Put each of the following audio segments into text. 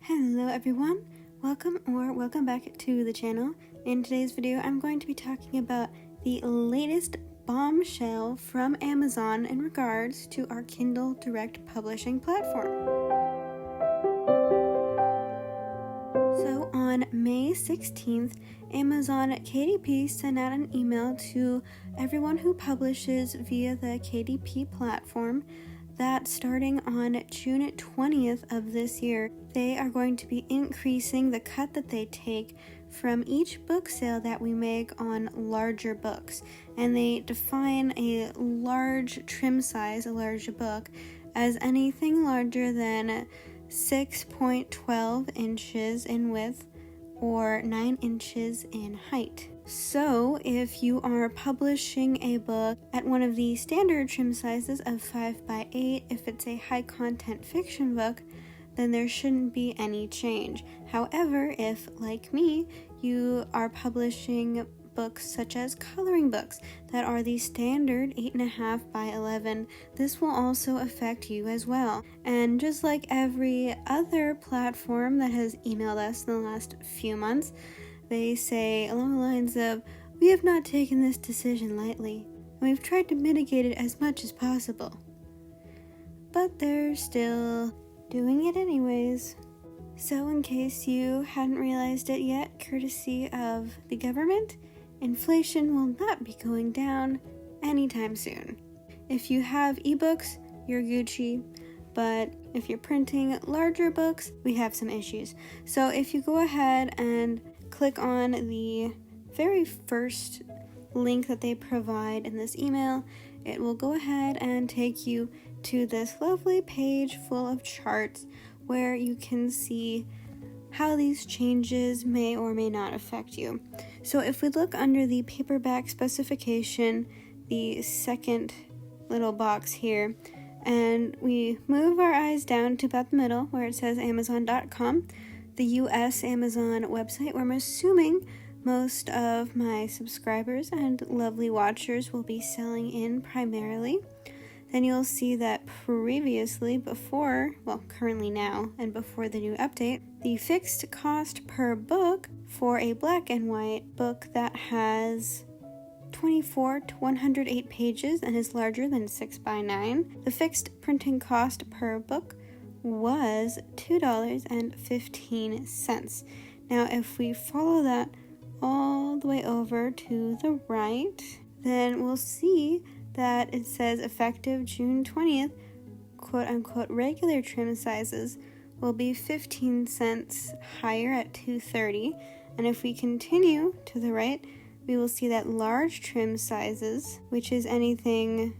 Hello everyone, welcome back to the channel. In today's video, I'm going to be talking about the latest bombshell from Amazon in regards to our Kindle Direct Publishing platform. So on May 16th, Amazon KDP sent out an email to everyone who publishes via the KDP platform that starting on June 20th of this year, they are going to be increasing the cut that they take from each book sale that we make on larger books. And they define a large trim size, a large book, as anything larger than 6.12 inches in width or 9 inches in height. So if you are publishing a book at one of the standard trim sizes of 5x8, if it's a high content fiction book, then there shouldn't be any change. However, if, like me, you are publishing books such as coloring books that are the standard 8.5x11, this will also affect you as well. And just like every other platform that has emailed us in the last few months, they say along the lines of, "We have not taken this decision lightly, and we've tried to mitigate it as much as possible." But they're still doing it anyways. So in case you hadn't realized it yet, courtesy of the government, inflation will not be going down anytime soon. If you have ebooks, you're Gucci, but if you're printing larger books, we have some issues. So if you go ahead and click on the very first link that they provide in this email, it will go ahead and take you to this lovely page full of charts where you can see how these changes may or may not affect you. So if we look under the paperback specification, the second little box here, and we move our eyes down to about the middle where it says Amazon.com, the US Amazon website, where I'm assuming most of my subscribers and lovely watchers will be selling in primarily, then you'll see that previously, currently now, and before the new update, the fixed cost per book for a black and white book that has 24 to 108 pages and is larger than 6x9, the fixed printing cost per book was $2.15. Now, if we follow that all the way over to the right, then we'll see that it says effective June 20th, quote-unquote regular trim sizes will be 15 cents higher at $2.30. And if we continue to the right, we will see that large trim sizes, which is anything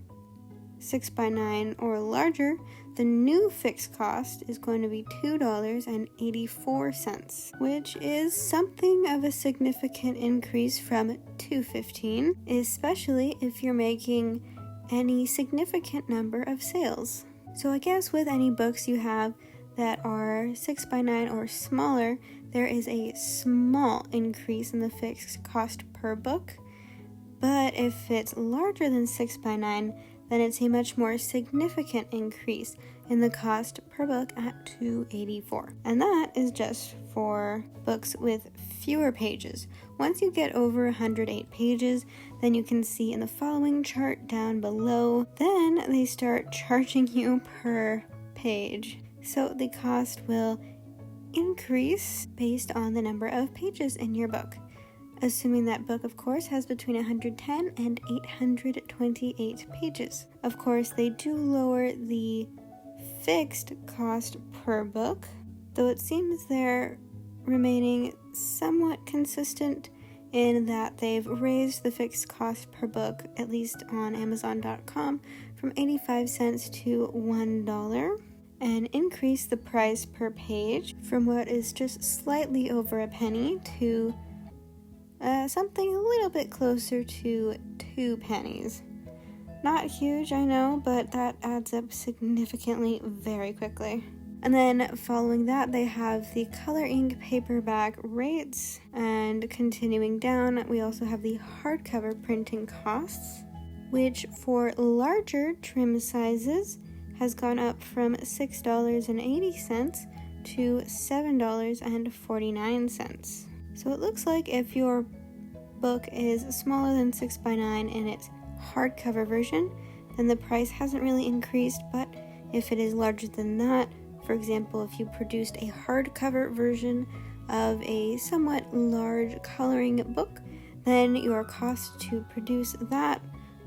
6x9 or larger, the new fixed cost is going to be $2.84, which is something of a significant increase from $2.15, especially if you're making any significant number of sales. So I guess with any books you have that are 6x9 or smaller, there is a small increase in the fixed cost per book. But if it's larger than 6x9, then it's a much more significant increase in the cost per book at $2.84. And that is just for books with fewer pages. Once you get over 108 pages, then you can see in the following chart down below, then they start charging you per page. So the cost will increase based on the number of pages in your book, assuming that book, of course, has between 110 and 828 pages. Of course, they do lower the fixed cost per book, though it seems they're remaining somewhat consistent in that they've raised the fixed cost per book, at least on Amazon.com, from 85 cents to $1, and increased the price per page from what is just slightly over a penny to something a little bit closer to 2 pennies. Not huge, I know, but that adds up significantly very quickly. And then following that, they have the color ink paperback rates, and continuing down, we also have the hardcover printing costs, which for larger trim sizes has gone up from $6.80 to $7.49. So it looks like if your book is smaller than 6x9 in its hardcover version, then the price hasn't really increased, but if it is larger than that, for example, if you produced a hardcover version of a somewhat large coloring book, then your cost to produce that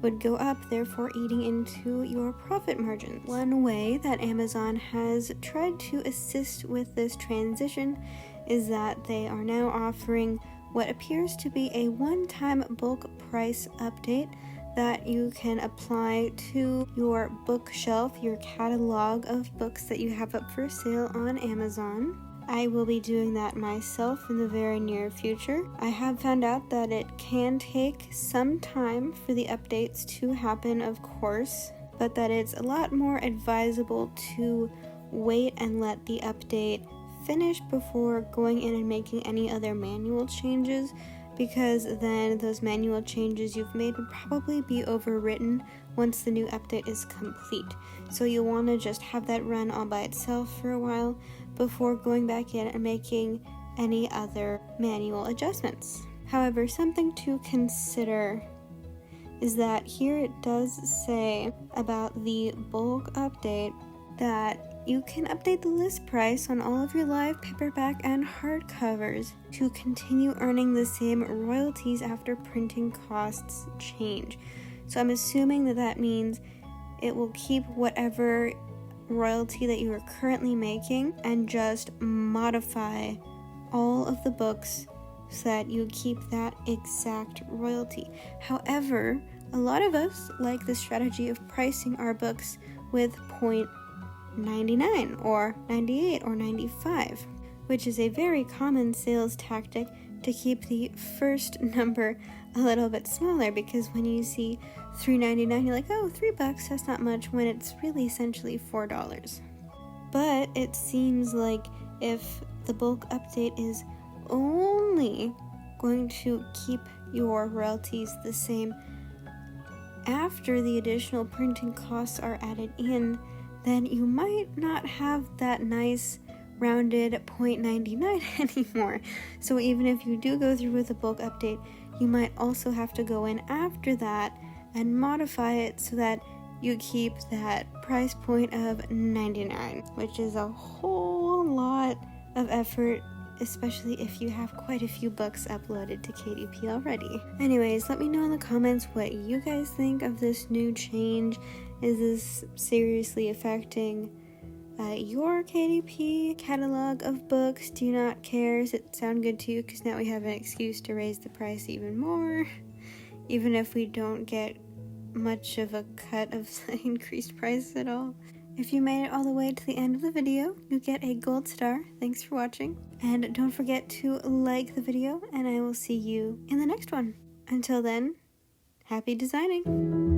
would go up, therefore eating into your profit margins. One way that Amazon has tried to assist with this transition is that they are now offering what appears to be a one-time bulk price update that you can apply to your bookshelf, your catalog of books that you have up for sale on Amazon. I will be doing that myself in the very near future. I have found out that it can take some time for the updates to happen, of course, but that it's a lot more advisable to wait and let the update finish before going in and making any other manual changes, because then those manual changes you've made would probably be overwritten once the new update is complete. So you'll want to just have that run all by itself for a while before going back in and making any other manual adjustments. However, something to consider is that here it does say about the bulk update that you can update the list price on all of your live paperback and hardcovers to continue earning the same royalties after printing costs change. So I'm assuming that means it will keep whatever royalty that you are currently making and just modify all of the books so that you keep that exact royalty. However, a lot of us like the strategy of pricing our books with 0.99 or 98 or 95, which is a very common sales tactic to keep the first number a little bit smaller, because when you see $3.99 you're like, oh, $3, that's not much, when it's really essentially $4. But it seems like if the bulk update is only going to keep your royalties the same after the additional printing costs are added in, then you might not have that nice rounded 0.99 anymore. So even if you do go through with a bulk update, you might also have to go in after that and modify it so that you keep that price point of 99, which is a whole lot of effort, especially if you have quite a few books uploaded to KDP already. Anyways, let me know in the comments what you guys think of this new change. Is this seriously affecting your KDP catalog of books? Do you not care? Does it sound good to you? Because now we have an excuse to raise the price even more, even if we don't get much of a cut of the increased price at all. If you made it all the way to the end of the video, you get a gold star. Thanks for watching. And don't forget to like the video, and I will see you in the next one. Until then, happy designing!